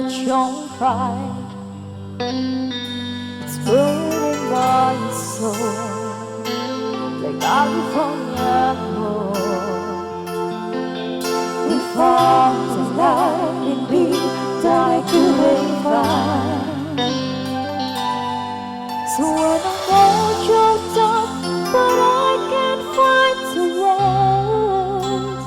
much on pride. It's burning my soul like California gold. We found a light in me that I couldn't find. So when I'm all choked up, but I can't find the words.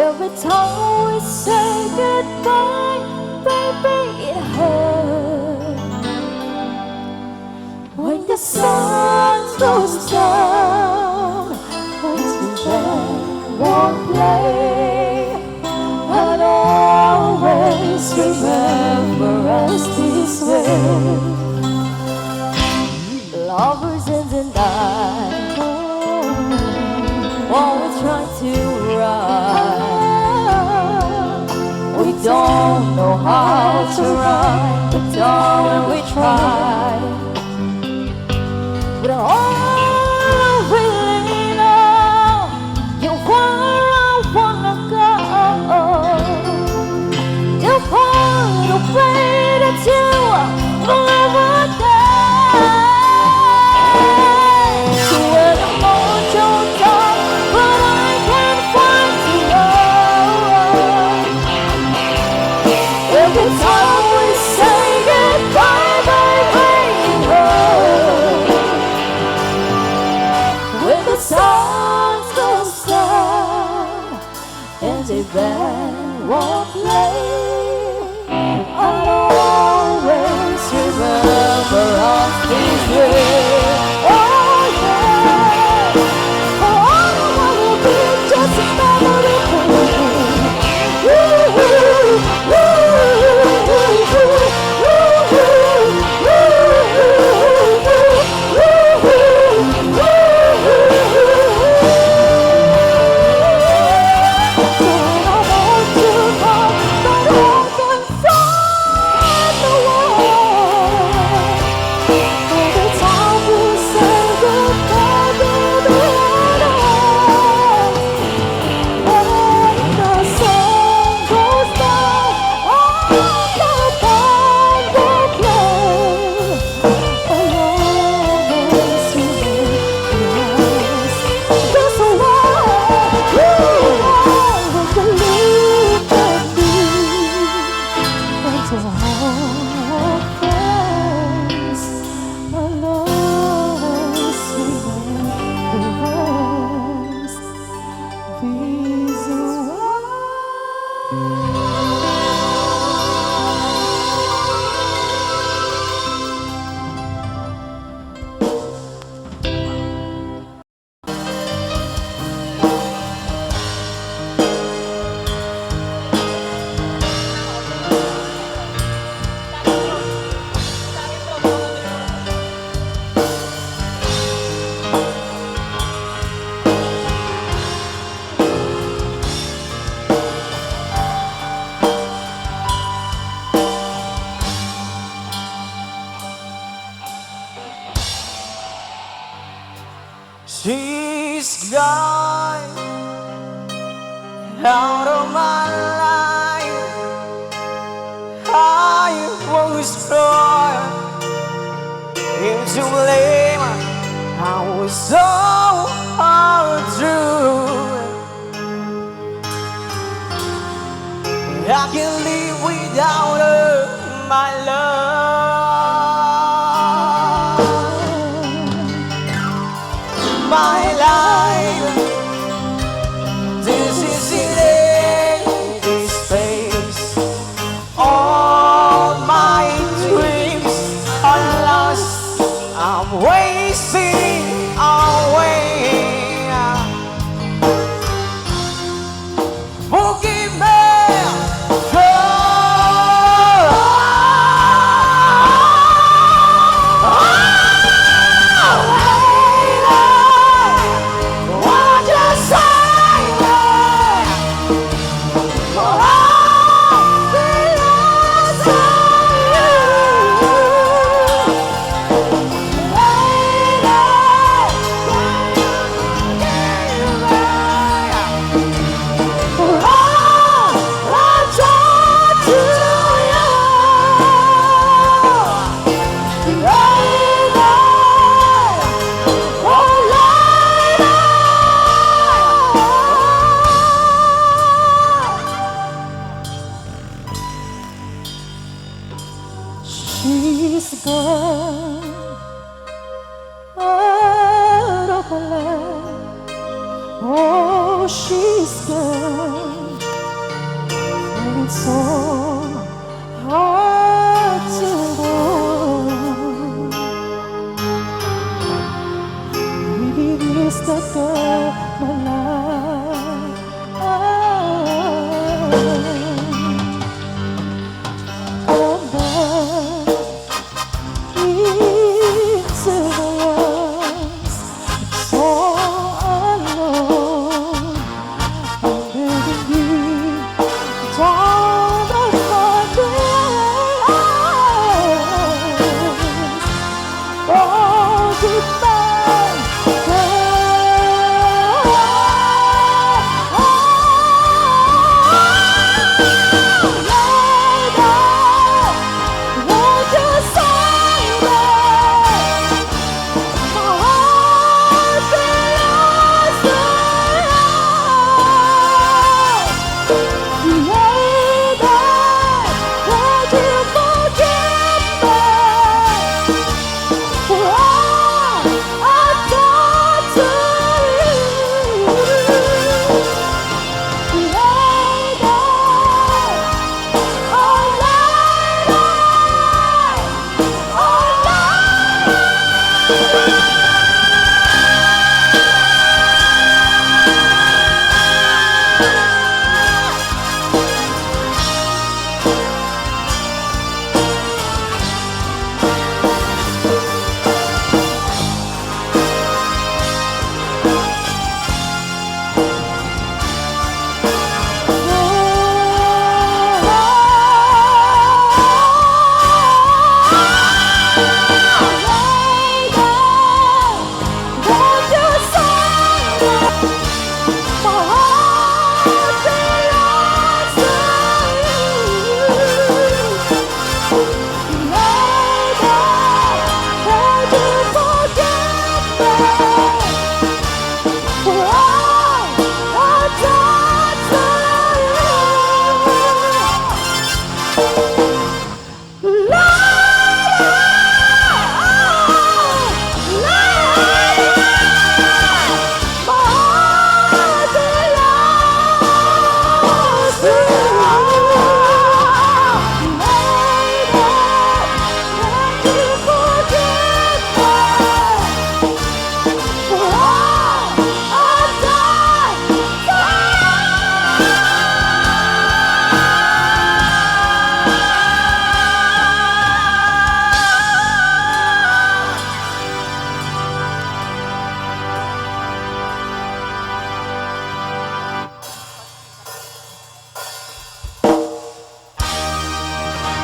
Every time we say goodbye, baby, it hurts. When the sun goes down, when the band won't play, I'll always remember us this way. Lovers in the night, while we try to run, we don't know how to run, but darling, we try. But all I really know, you're where I wanna go. The part of way that you will never die. So when I'm all choked up, but I can't find the words. Every time we say goodbye, baby, it hurts. When the sun goes down and the band won't play, I'll always remember us this way. Oh yeah, oh, I don't wanna be just a memory. She's gone out of my life. I was thrown into blame. I was so hard through. I can't live without her, my love, my life. This is in this space. All my dreams are lost. I'm wasting away. Forgive me for she's good, and it's so hard to go. Maybe this the girl my life. Come back into the world, so alone. I'm begging you, don't let my days go goodbye. Won't you say that my heart belongs to you? Lady, won't you forgive me for all I've done to you? Lady, oh lady, oh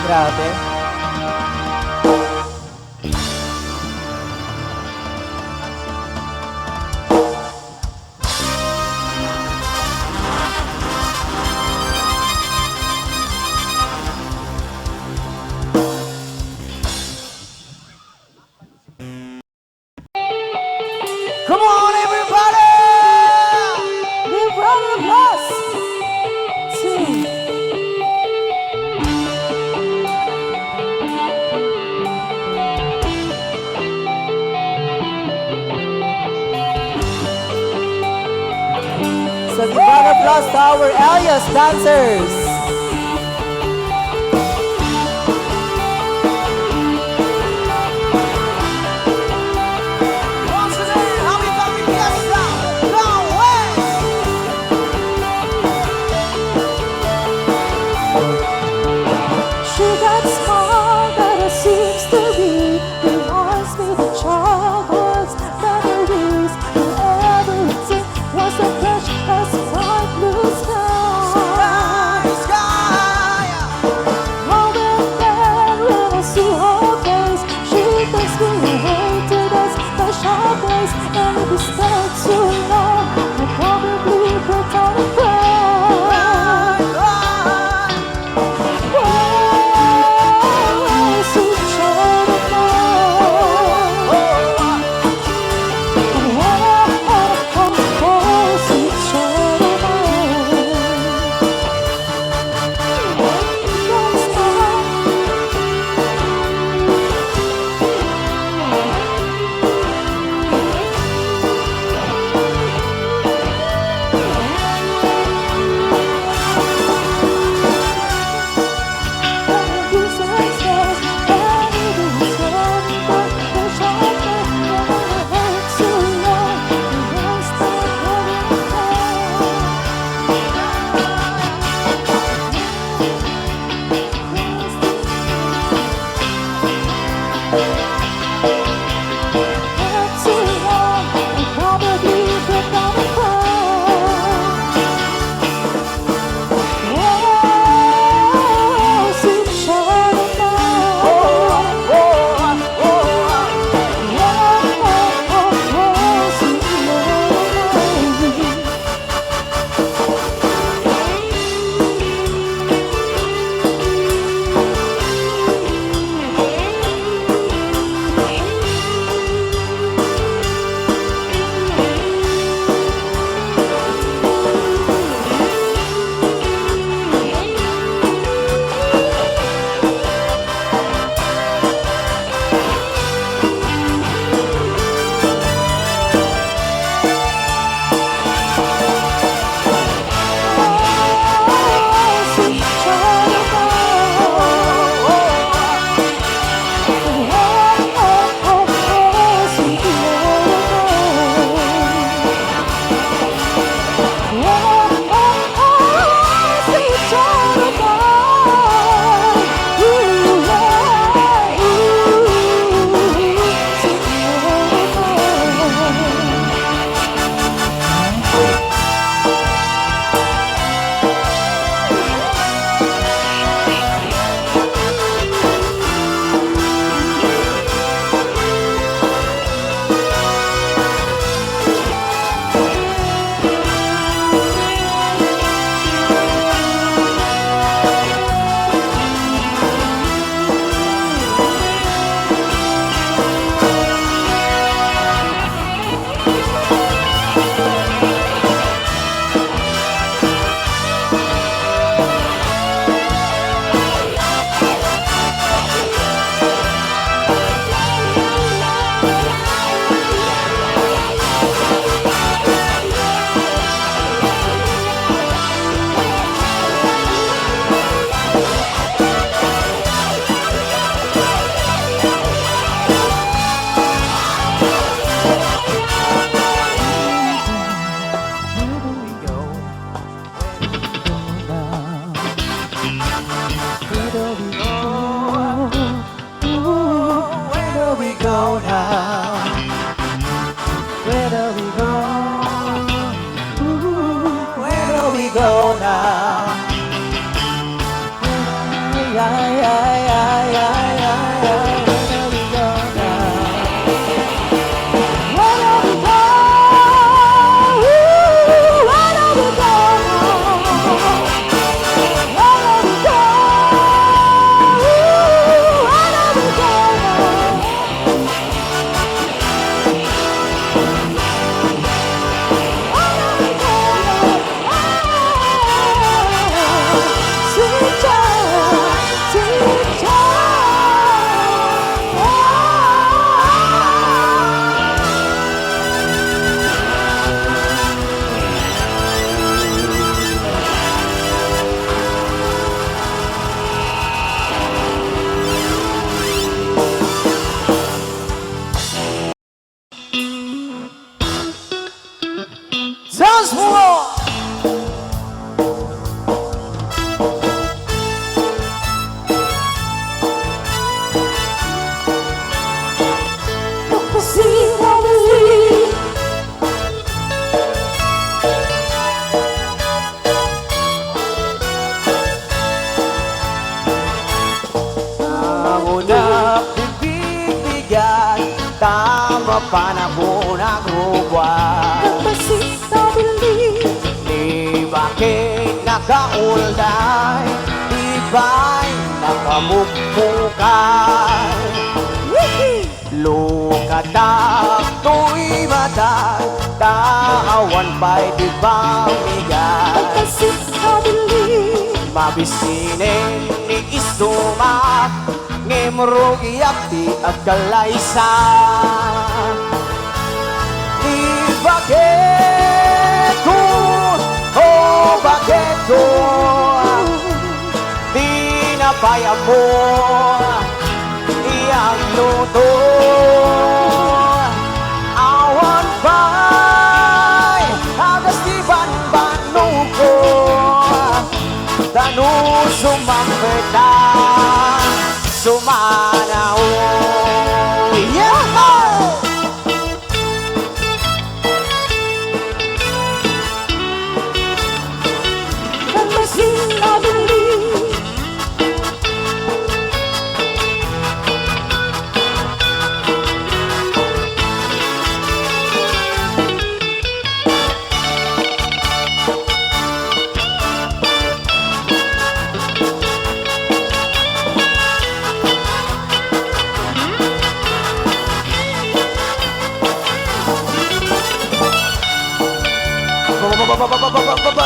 Grabe. Come on, everybody! Give round of applause to So give round of applause to our Elias dancers. Once again, how we got the fiesta? Down west. she got small, but it seems to be reminds me of childhood's memories when everything was so fresh as bright blue sky. ikaw na. Ay, ay, ay, ay, ay, ay, ay, ikaw na. Where do we go? Where do we go? Where do we go? Where do we go? Sweet child, sweet Dance floor. See how we live. Ako na bibigyan, tama panahon ang ruwan. See how we live. Di bakit nakaulay, di ba'y nakamukmukay? Lukatak to'y mata, taawan pa'y di ba migay? See how we live. Mabisinin ni istumak, ngimrugi akti at kalaysa. Di bakit ko, oh bakit ko, di napaya mo, iyang luto. Awan pa'y agas di ban-banu ko, tanu sumambeta, sumanaw. Yeah! See how we live.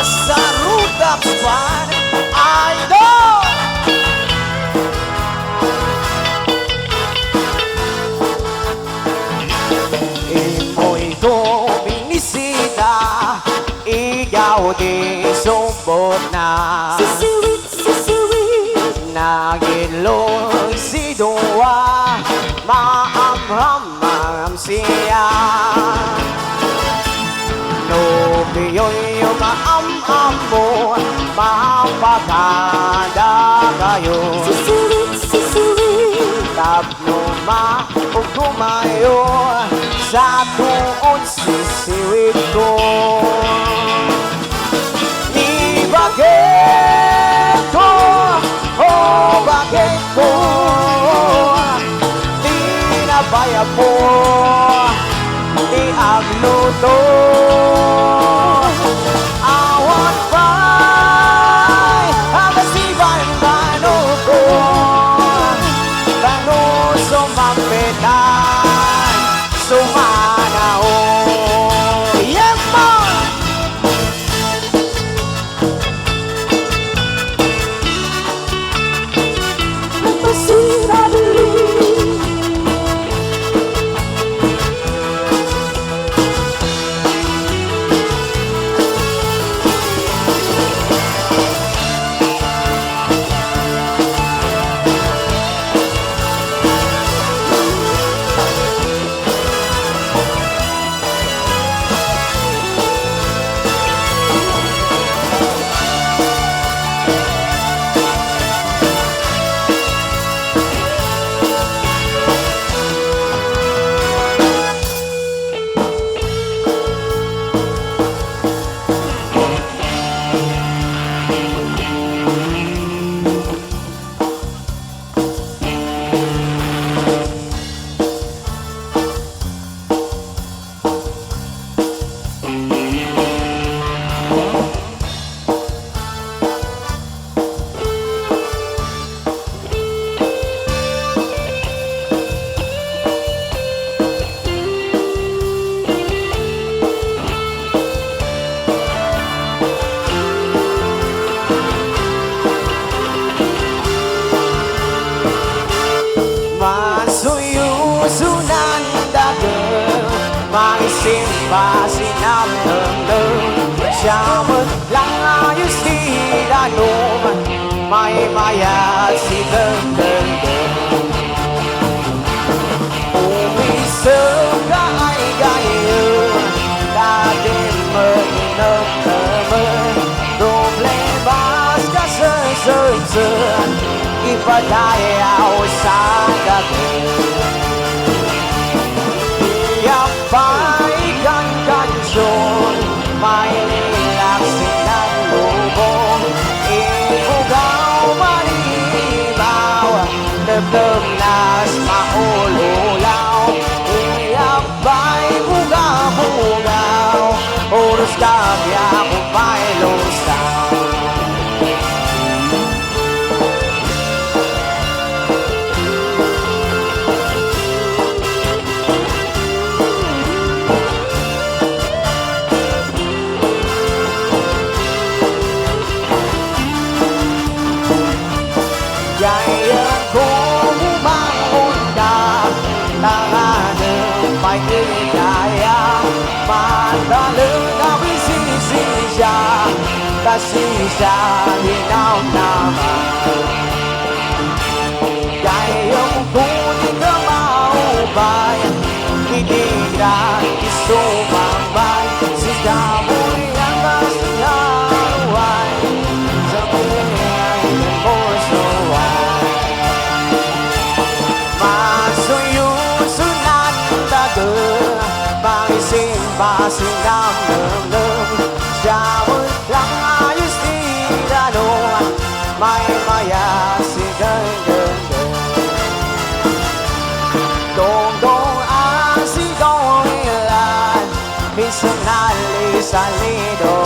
Sa rooftop spot, idol! Imo'y binisita, ikaw di sumbot na. Sisiwit. Nagilong si Dua, maamham siya. Nobiyo'y maamam mo, mapaganda kayo. Sisiwit. Tapno o gumayo, sa tuon sisiwit ko. Ni bakit ko, oh bakit ko, di nabaya po, di ang luto. Awan pa'y agasiban bano ko, bano sumampitan, sumanaw. Yeah, boy! Siamo lang ayos sila naman may mayat silang ganda umisog ka ay gayon dati mag-inom naman problemas ka sa ipadayaw sa gabi yang paikan kansyon may nilaksin ng lubong ibugaw manibaw Debdem nas maululaw Iyak ba'y bugaw-bugaw Oras kami ako may lusaw Gayang kung umangon ka Tanganan may inaya Madalang gawin sinisya Kasi siya hinaw naman Gayang kung di ka maubay Hindi ka isumambay Sigamoy ang kasinaway Sa buhay ng puso Masuyusunan taga Pangisimba sinam-nam-nam Siyamot lang ayos tirano May maya sigang-ganda Dong-dong ang sigong ilan Minsan nali sa lido